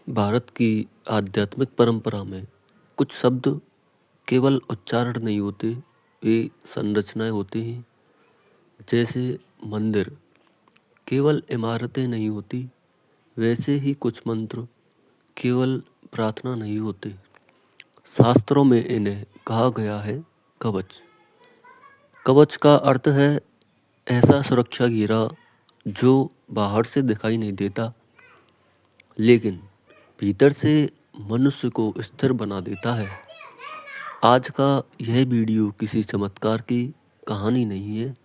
भारत की आध्यात्मिक परंपरा में कुछ शब्द केवल उच्चारण नहीं होते, ये संरचनाएं होती हैं। जैसे मंदिर केवल इमारतें नहीं होती, वैसे ही कुछ मंत्र केवल प्रार्थना नहीं होते। शास्त्रों में इन्हें कहा गया है कवच। कवच का अर्थ है ऐसा सुरक्षा घेरा जो बाहर से दिखाई नहीं देता, लेकिन भीतर से मनुष्य को स्थिर बना देता है। आज का यह वीडियो किसी चमत्कार की कहानी नहीं है।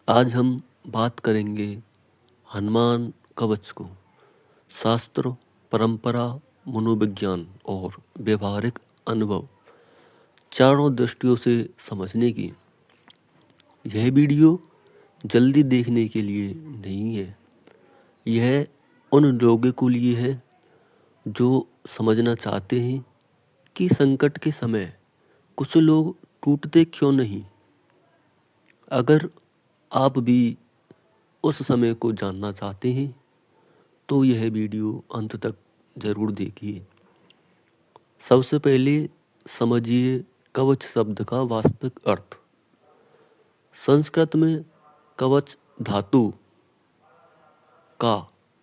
आज हम बात करेंगे हनुमान कवच को शास्त्र, परंपरा, मनोविज्ञान और व्यवहारिक अनुभव चारों दृष्टियों से समझने की। यह वीडियो जल्दी देखने के लिए नहीं है, यह उन लोगों के लिए है जो समझना चाहते हैं कि संकट के समय कुछ लोग टूटते क्यों नहीं। अगर आप भी उस समय को जानना चाहते हैं तो यह वीडियो अंत तक जरूर देखिए। सबसे पहले समझिए कवच शब्द का वास्तविक अर्थ। संस्कृत में कवच धातु का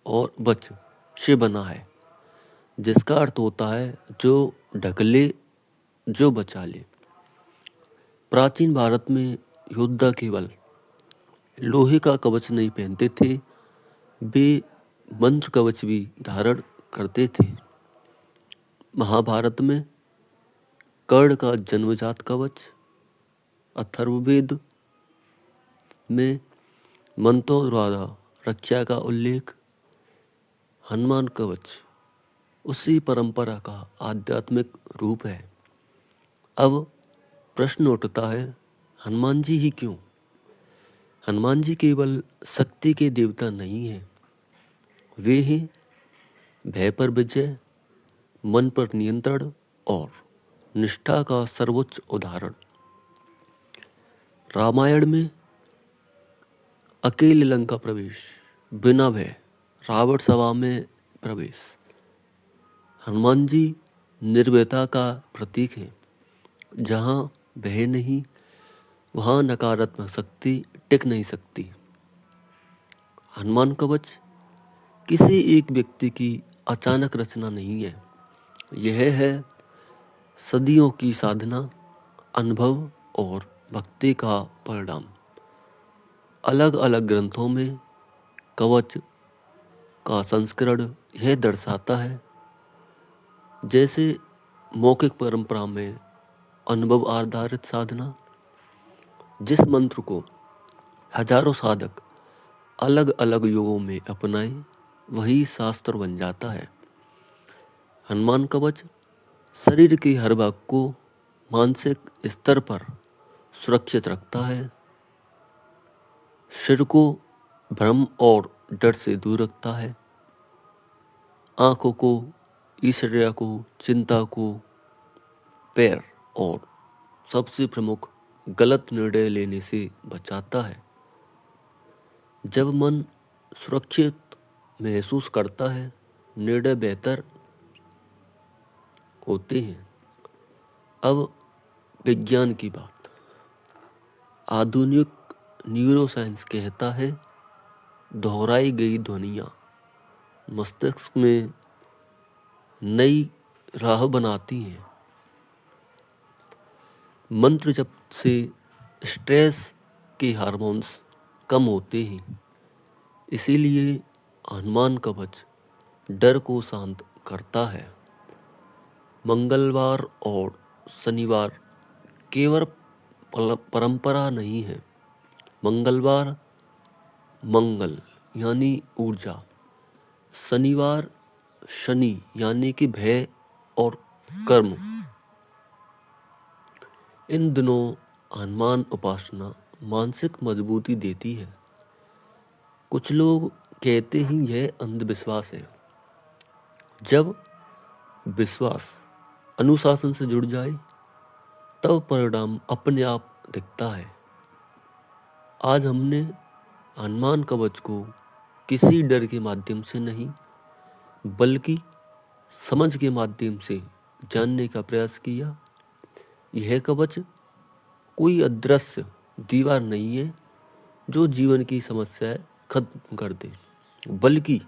और वच से बना है, जिसका अर्थ होता है जो ढक ले, जो बचा ले। प्राचीन भारत में योद्धा केवल लोहे का कवच नहीं पहनते थे, वे मंत्र कवच भी धारण करते थे। महाभारत में कर्ण का जन्मजात कवच, अथर्ववेद में मंत्रों द्वारा रक्षा का उल्लेख, हनुमान कवच उसी परंपरा का आध्यात्मिक रूप है। अब प्रश्न उठता है, हनुमान जी ही क्यों? हनुमान जी केवल शक्ति के देवता नहीं हैं, वे हैं भय पर विजय, मन पर नियंत्रण और निष्ठा का सर्वोच्च उदाहरण। रामायण में अकेले लंका प्रवेश, बिना भय रावण सभा में प्रवेश। हनुमान जी निर्भयता का प्रतीक हैं। जहाँ भय नहीं, वहाँ नकारात्मक शक्ति टिक नहीं सकती। हनुमान कवच किसी एक व्यक्ति की अचानक रचना नहीं है, यह है सदियों की साधना, अनुभव और भक्ति का परिणाम। अलग अलग ग्रंथों में कवच का संस्करण यह दर्शाता है। जैसे मौखिक परंपरा में अनुभव आधारित साधना, जिस मंत्र को हजारों साधक अलग अलग युगों में अपनाए, वही शास्त्र बन जाता है। हनुमान कवच शरीर के हर भाग को मानसिक स्तर पर सुरक्षित रखता है, सिर को भ्रम और डर से दूर रखता है, आंखों को, ईर्ष्या को, चिंता को, पैर और सबसे प्रमुख गलत निर्णय लेने से बचाता है। जब मन सुरक्षित महसूस करता है, निर्णय बेहतर होते हैं। अब विज्ञान की बात। आधुनिक न्यूरोसाइंस कहता है दोहराई गई ध्वनियाँ मस्तिष्क में नई राह बनाती हैं। मंत्र जप से स्ट्रेस के हार्मोन्स कम होते हैं, इसीलिए हनुमान कवच डर को शांत करता है। मंगलवार और शनिवार केवल परंपरा नहीं है। मंगलवार मंगल यानी ऊर्जा, शनिवार शनि यानी कि भय और कर्म। इन दिनों हनुमान उपासना मानसिक मजबूती देती है। कुछ लोग कहते हैं यह अंधविश्वास है। जब विश्वास अनुशासन से जुड़ जाए, तब परिणाम अपने आप दिखता है। आज हमने हनुमान कवच को किसी डर के माध्यम से नहीं, बल्कि समझ के माध्यम से जानने का प्रयास किया। यह कवच कोई अदृश्य दीवार नहीं है जो जीवन की समस्याएं खत्म कर दे, बल्कि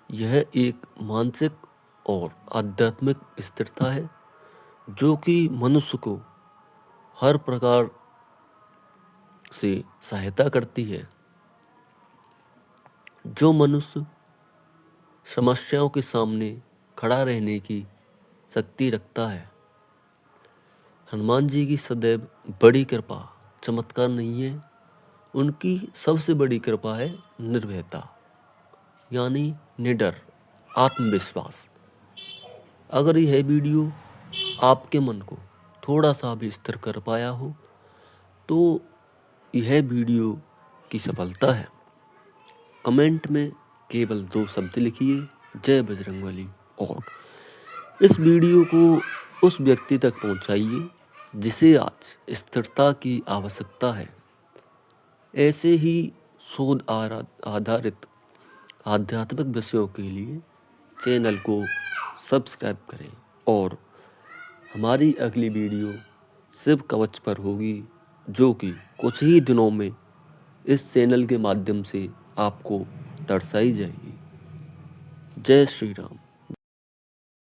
यह एक मानसिक और आध्यात्मिक स्थिरता है जो कि मनुष्य को हर प्रकार से सहायता करती है। जो मनुष्य समस्याओं के सामने खड़ा रहने की शक्ति रखता है, हनुमान जी की सदैव बड़ी कृपा चमत्कार नहीं है, उनकी सबसे बड़ी कृपा है निर्भयता, यानी निडर आत्मविश्वास। अगर यह वीडियो आपके मन को थोड़ा सा भी स्थिर कर पाया हो तो यह वीडियो की सफलता है। कमेंट में केवल 2 शब्द लिखिए, जय बजरंगबली, और इस वीडियो को उस व्यक्ति तक पहुंचाइए जिसे आज स्थिरता की आवश्यकता है। ऐसे ही शोध आधारित आध्यात्मिक विषयों के लिए चैनल को सब्सक्राइब करें और हमारी अगली वीडियो शिव कवच पर होगी, जो कि कुछ ही दिनों में इस चैनल के माध्यम से आपको दर्शाई जाएगी। जय श्री राम।